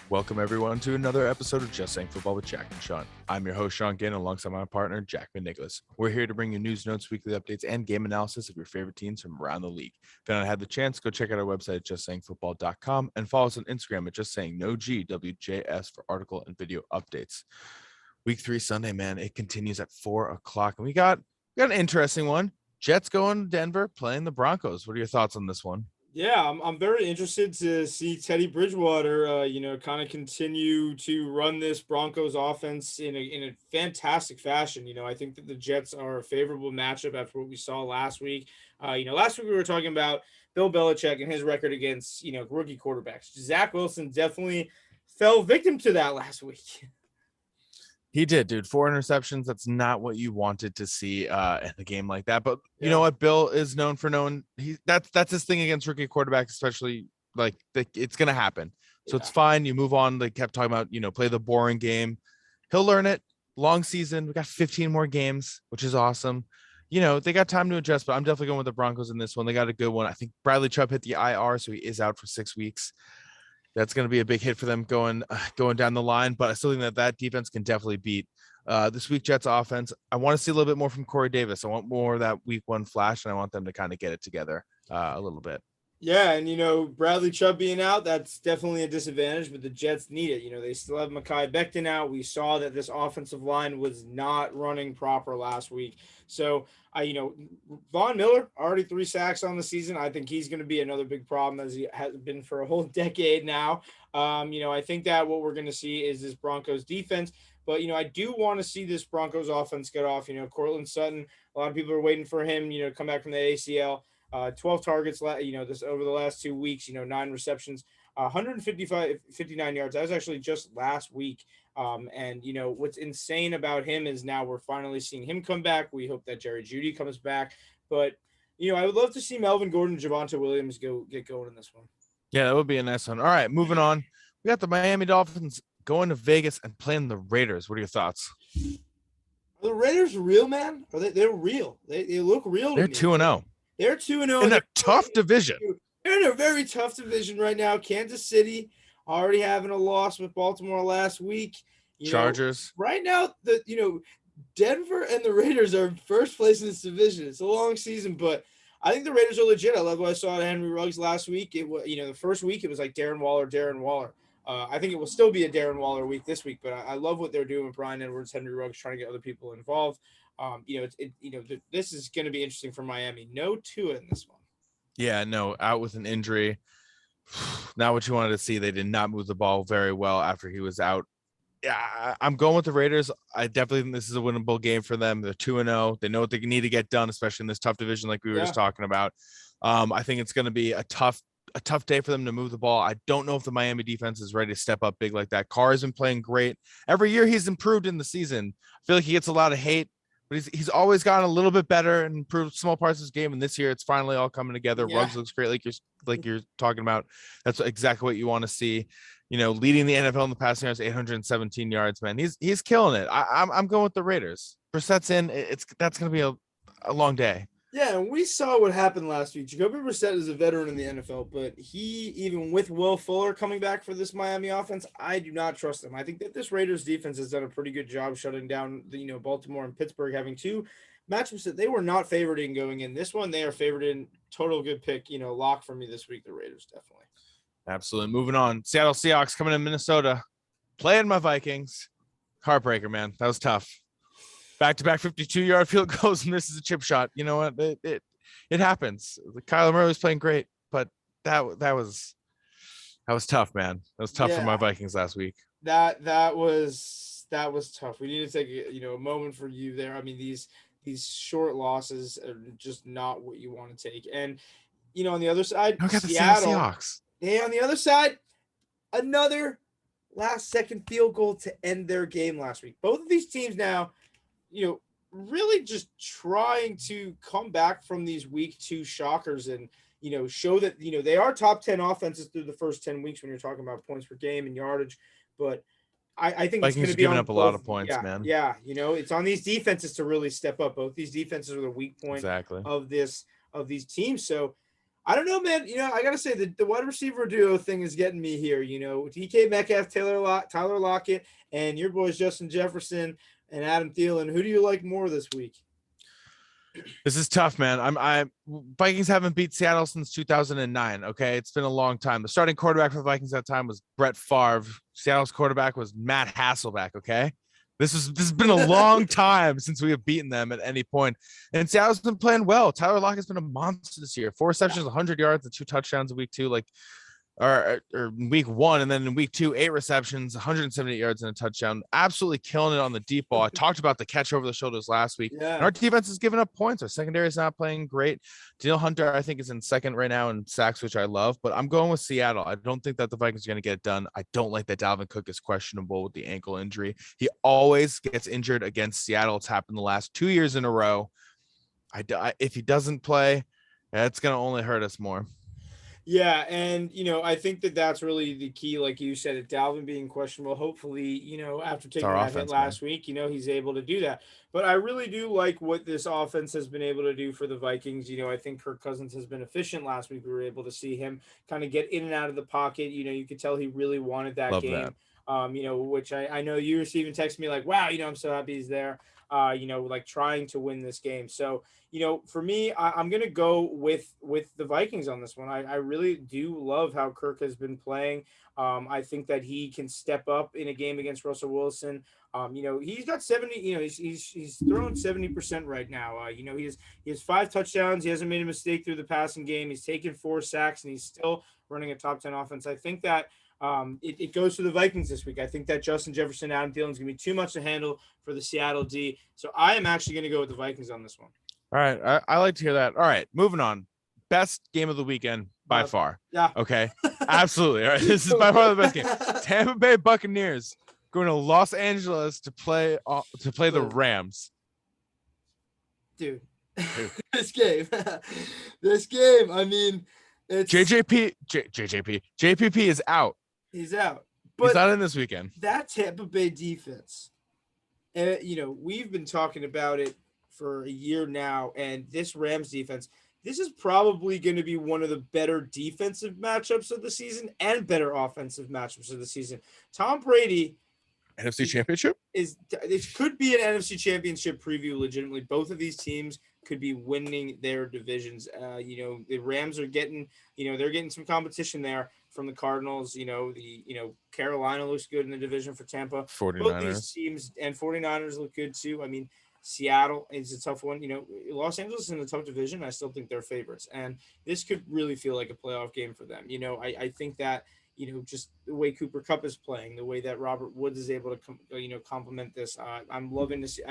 Welcome, everyone, to another episode of Just Saying Football with Jack and Sean. I'm your host, Sean Ginn, alongside my partner, Jack McNicholas. We're here to bring you news, notes, weekly updates, and game analysis of your favorite teams from around the league. If you haven't had the chance, go check out our website at justsayingfootball.com and follow us on Instagram at justsayingNoGWJS for article and video updates. Week 3 Sunday, man, it continues at 4 o'clock, and we got an interesting one. Jets going to Denver, playing the Broncos. What are your thoughts on this one? Yeah, I'm very interested to see Teddy Bridgewater, kind of continue to run this Broncos offense in a fantastic fashion. I think that the Jets are a favorable matchup after what we saw last week. Last week we were talking about Bill Belichick and his record against, rookie quarterbacks. Zach Wilson definitely fell victim to that last week. He did, dude. 4 interceptions. That's not what you wanted to see in a game like that. But you Yeah. know what? Bill is known for knowing that's his thing against rookie quarterbacks, especially it's gonna happen. So it's fine. You move on. They kept talking about, play the boring game. He'll learn it. Long season. We got 15 more games, which is awesome. They got time to adjust, but I'm definitely going with the Broncos in this one. They got a good one. I think Bradley Chubb hit the IR, so he is out for 6 weeks. That's going to be a big hit for them going down the line, but I still think that defense can definitely beat this week Jets offense. I want to see a little bit more from Corey Davis. I want more of that week 1 flash, and I want them to kind of get it together a little bit. Yeah, and Bradley Chubb being out, that's definitely a disadvantage, but the Jets need it. They still have Mekhi Becton out. We saw that this offensive line was not running proper last week. So, Von Miller, already 3 sacks on the season. I think he's going to be another big problem, as he has been for a whole decade now. I think that what we're going to see is this Broncos defense. But, I do want to see this Broncos offense get off. Cortland Sutton, a lot of people are waiting for him, to come back from the ACL. 12 targets, this over the last 2 weeks, 9 receptions, 59 yards. That was actually just last week. And what's insane about him is now we're finally seeing him come back. We hope that Jerry Jeudy comes back. But, I would love to see Melvin Gordon and Javonte Williams get going in this one. Yeah, that would be a nice one. All right, moving on. We got the Miami Dolphins going to Vegas and playing the Raiders. What are your thoughts? Are the Raiders real, man? They're real. They look real. They're 2-0. They're 2-0 in a tough division. They're in a very tough division right now. Kansas City already having a loss with Baltimore last week. Chargers. Right now, Denver and the Raiders are in first place in this division. It's a long season, but I think the Raiders are legit. I love what I saw at Henry Ruggs last week. It was, the first week it was like Darren Waller. I think it will still be a Darren Waller week this week, but I love what they're doing with Brian Edwards, Henry Ruggs, trying to get other people involved. This is going to be interesting for Miami. No Tua in this one. Yeah, no, out with an injury. Not what you wanted to see. They did not move the ball very well after he was out. Yeah, I'm going with the Raiders. I definitely think this is a winnable game for them. They're 2-0. They know what they need to get done, especially in this tough division like we were just talking about. I think it's going to be a tough day for them to move the ball. I don't know if the Miami defense is ready to step up big like that. Carr has been playing great. Every year he's improved in the season. I feel like he gets a lot of hate, but he's always gotten a little bit better and improved small parts of his game. And this year it's finally all coming together. Yeah. Ruggs looks great, like you're talking about. That's exactly what you want to see. Leading the NFL in the passing yards, 817 yards, man. He's killing it. I'm going with the Raiders. Brissett's in. That's going to be a long day. Yeah, and we saw what happened last week. Jacoby Brissett is a veteran in the NFL, but he, even with Will Fuller coming back for this Miami offense, I do not trust him. I think that this Raiders defense has done a pretty good job shutting down the Baltimore and Pittsburgh, having 2 matchups that they were not favored in going in. This one they are favored in. Total good pick, lock for me this week. The Raiders definitely. Absolutely. Moving on. Seattle Seahawks coming in Minnesota, playing my Vikings. Heartbreaker, man. That was tough. Back-to-back 52-yard field goals, and this is a chip shot. You know what? It happens. Kyler Murray was playing great, but that was tough, man. That was tough for my Vikings last week. That was tough. We need to take a moment for you there. I mean, these short losses are just not what you want to take. And on the other side, Seattle Seahawks. Yeah, on the other side, another last-second field goal to end their game last week. Both of these teams now, really just trying to come back from these week 2 shockers and, show that, they are top 10 offenses through the first 10 weeks when you're talking about points per game and yardage. But I think Vikings it's going to be giving up a lot of points, man. Yeah, it's on these defenses to really step up. Both these defenses are the weak point of these teams. So I don't know, man. I gotta say the wide receiver duo thing is getting me here. DK Metcalf, Tyler Lockett, and your boys Justin Jefferson and Adam Thielen. Who do you like more this week? This is tough, man. Vikings haven't beat Seattle since 2009. Okay, it's been a long time. The starting quarterback for the Vikings at that time was Brett Favre. Seattle's quarterback was Matt Hasselbeck. Okay, this has been a long time since we have beaten them at any point. And Seattle's been playing well. Tyler Lockett's been a monster this year. 4 receptions, 100 yards, and 2 touchdowns in week 2. Or week 1, and then in week 2, 8 receptions, 178 yards and a touchdown. Absolutely killing it on the deep ball. I talked about the catch over the shoulders last week. Yeah. And our defense is giving up points. Our secondary is not playing great. Daniel Hunter, I think, is in second right now in sacks, which I love. But I'm going with Seattle. I don't think that the Vikings are going to get it done. I don't like that Dalvin Cook is questionable with the ankle injury. He always gets injured against Seattle. It's happened the last 2 years in a row. If he doesn't play, it's going to only hurt us more. Yeah, and I think that's really the key, like you said, Dalvin being questionable. Hopefully, after taking that hit last week, he's able to do that. But I really do like what this offense has been able to do for the Vikings. I think Kirk Cousins has been efficient last week. We were able to see him kind of get in and out of the pocket. You could tell he really wanted that Love game. That. Which I know you even text me like, wow, I'm so happy he's there. Like trying to win this game. So, for me, I'm going to go with the Vikings on this one. I really do love how Kirk has been playing. I think that he can step up in a game against Russell Wilson. He's got 70, he's throwing 70% right now. He has 5 touchdowns. He hasn't made a mistake through the passing game. He's taken 4 sacks and he's still running a top 10 offense. I think that it goes to the Vikings this week. I think that Justin Jefferson, Adam Thielen is going to be too much to handle for the Seattle D. So I am actually going to go with the Vikings on this one. All right. I like to hear that. All right. Moving on. Best game of the weekend by far. Yeah. Okay. Absolutely. All right. This is by far the best game. Tampa Bay Buccaneers going to Los Angeles to play the Rams. Dude. This game. I mean, it's JPP is out. He's out. But he's not in this weekend. That Tampa Bay defense, we've been talking about it for a year now, and this Rams defense, this is probably going to be one of the better defensive matchups of the season and better offensive matchups of the season. Tom Brady, NFC Championship? This could be an NFC Championship preview legitimately. Both of these teams could be winning their divisions. The Rams are getting, they're getting some competition there from the Cardinals. Carolina looks good in the division for Tampa. 49ers. Both these teams and 49ers look good too. I mean, Seattle is a tough one. Los Angeles is in a tough division. I still think they're favorites. And this could really feel like a playoff game for them. I think that, just the way Cooper Kupp is playing, the way that Robert Woods is able to, complement this. I'm loving to see,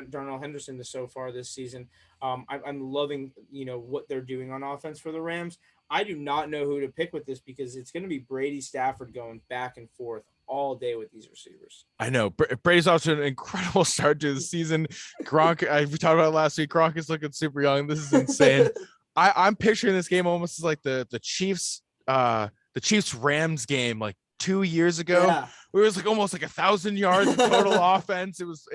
Darnell Henderson so far this season. I'm loving, what they're doing on offense for the Rams. I do not know who to pick with this because it's going to be Brady Stafford going back and forth all day with these receivers. I know Brady's off to an incredible start to the season. Gronk, we talked about it last week. Gronk is looking super young. This is insane. I'm picturing this game almost as like the Chiefs Rams game like 2 years ago. Yeah. It was like almost like 1,000 yards of total offense. It was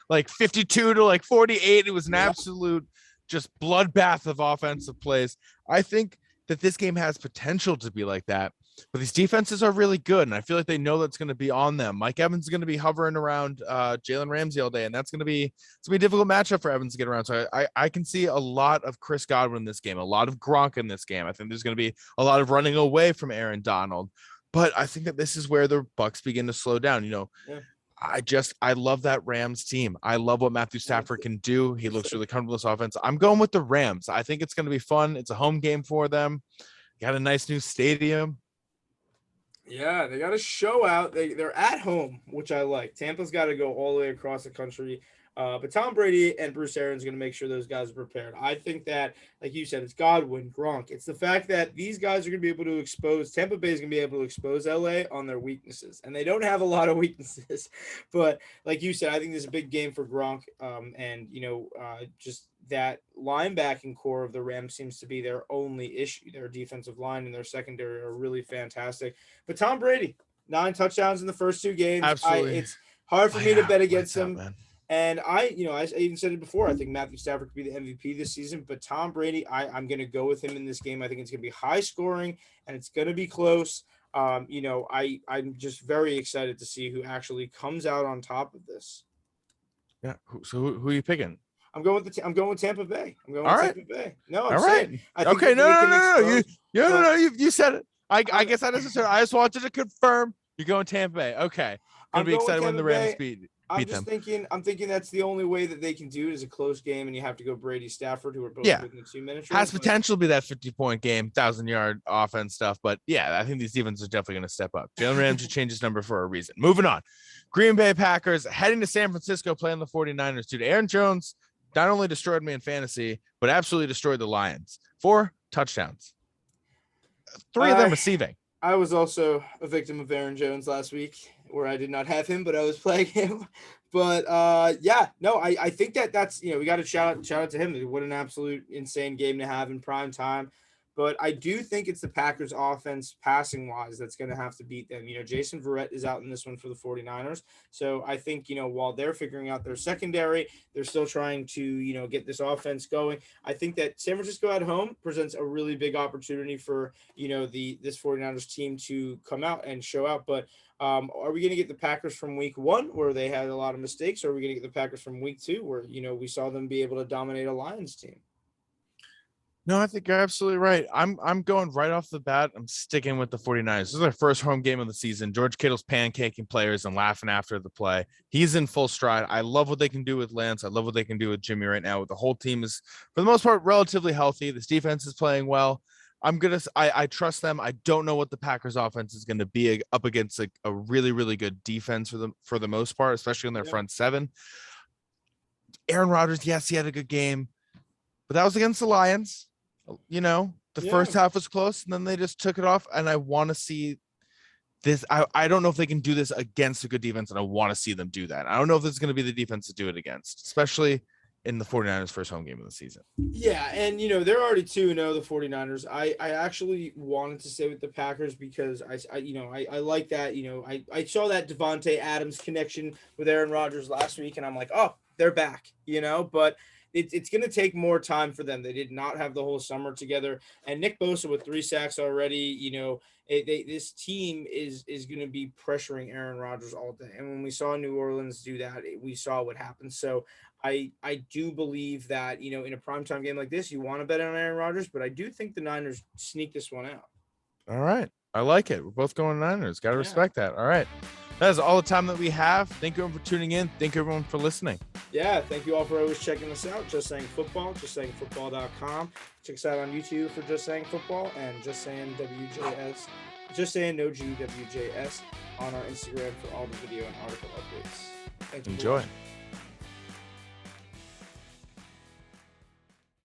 like 52 to like 48. It was an absolute just bloodbath of offensive plays. I think that this game has potential to be like that. But these defenses are really good, and I feel like they know that's going to be on them. Mike Evans is going to be hovering around Jalen Ramsey all day, and it's going to be a difficult matchup for Evans to get around. So I can see a lot of Chris Godwin in this game, a lot of Gronk in this game. I think there's going to be a lot of running away from Aaron Donald. But I think that this is where the Bucs begin to slow down. I love that Rams team. I love what Matthew Stafford can do. He looks really comfortable with this offense. I'm going with the Rams. I think it's going to be fun. It's a home game for them. Got a nice new stadium. Yeah, they got to show out. They're at home, which I like. Tampa's got to go all the way across the country. But Tom Brady and Bruce Arians going to make sure those guys are prepared. I think that, like you said, it's Godwin, Gronk. It's the fact that these guys are going to be able to expose – Tampa Bay is going to be able to expose L.A. on their weaknesses. And they don't have a lot of weaknesses. But like you said, I think this is a big game for Gronk. Just that linebacking core of the Rams seems to be their only issue. Their defensive line and their secondary are really fantastic. But Tom Brady, 9 touchdowns in the first 2 games. Absolutely. It's hard for me to bet against him. And I even said it before. I think Matthew Stafford could be the MVP this season, but Tom Brady, I'm going to go with him in this game. I think it's going to be high scoring and it's going to be close. I'm just very excited to see who actually comes out on top of this. Yeah. So who are you picking? I'm going with Tampa Bay. I'm going All with right. Tampa Bay. No, I'm All saying right. I think Okay. that they can No. expose. You said it. I guess I just wanted to confirm you're going Tampa Bay. Okay. Gonna I'm be going with excited when Tampa the Rams Bay. beat them. I'm thinking that's the only way that they can do it is a close game, and you have to go Brady Stafford, who are both Yeah. within the 2 minutes. Has potential to be that 50-point game, 1,000-yard offense stuff. But yeah, I think these defenses are definitely going to step up. Jalen Ramsey changed his number for a reason. Moving on. Green Bay Packers heading to San Francisco playing the 49ers. Dude, Aaron Jones not only destroyed me in fantasy, but absolutely destroyed the Lions. 4 touchdowns. 3 of them receiving. I was also a victim of Aaron Jones last week, where I did not have him, but I was playing him. But I think that's we got to shout out to him. What an absolute insane game to have in prime time. But I do think it's the Packers offense passing wise that's going to have to beat them. Jason Verrett is out in this one for the 49ers. So I think, while they're figuring out their secondary, they're still trying to, get this offense going. I think that San Francisco at home presents a really big opportunity for, this 49ers team to come out and show out. But are we going to get the Packers from week 1 where they had a lot of mistakes? Or are we going to get the Packers from week 2 where, we saw them be able to dominate a Lions team? No, I think you're absolutely right. I'm going right off the bat. I'm sticking with the 49ers. This is their first home game of the season. George Kittle's pancaking players and laughing after the play. He's in full stride. I love what they can do with Lance. I love what they can do with Jimmy right now. The whole team is, for the most part, relatively healthy. This defense is playing well. I trust them. I don't know what the Packers offense is going to be up against a really, really good defense for the most part, especially in their front seven. Aaron Rodgers, yes, he had a good game, but that was against the Lions. The first half was close and then they just took it off. And I want to see this. I don't know if they can do this against a good defense, and I want to see them do that. I don't know if this is going to be the defense to do it against, especially in the 49ers first home game of the season. Yeah, and they're already 2-0, the 49ers. I actually wanted to stay with the Packers because I like that. I saw that Devontae Adams connection with Aaron Rodgers last week, and I'm like, oh, they're back, but it's going to take more time for them. They did not have the whole summer together. And Nick Bosa with 3 sacks already, this team is going to be pressuring Aaron Rodgers all day. And when we saw New Orleans do that, we saw what happened. So I do believe that, in a primetime game like this, you want to bet on Aaron Rodgers, but I do think the Niners sneak this one out. All right. I like it. We're both going Niners. Got to respect that. All right. That is all the time that we have. Thank you everyone for tuning in. Thank you everyone for listening. Yeah, thank you all for always checking us out. Just Saying Football, justsayingfootball.com. Check us out on YouTube for Just Saying Football and Just Saying WJS, Just Saying No GWJS on our Instagram for all the video and article updates. Thank you. Enjoy.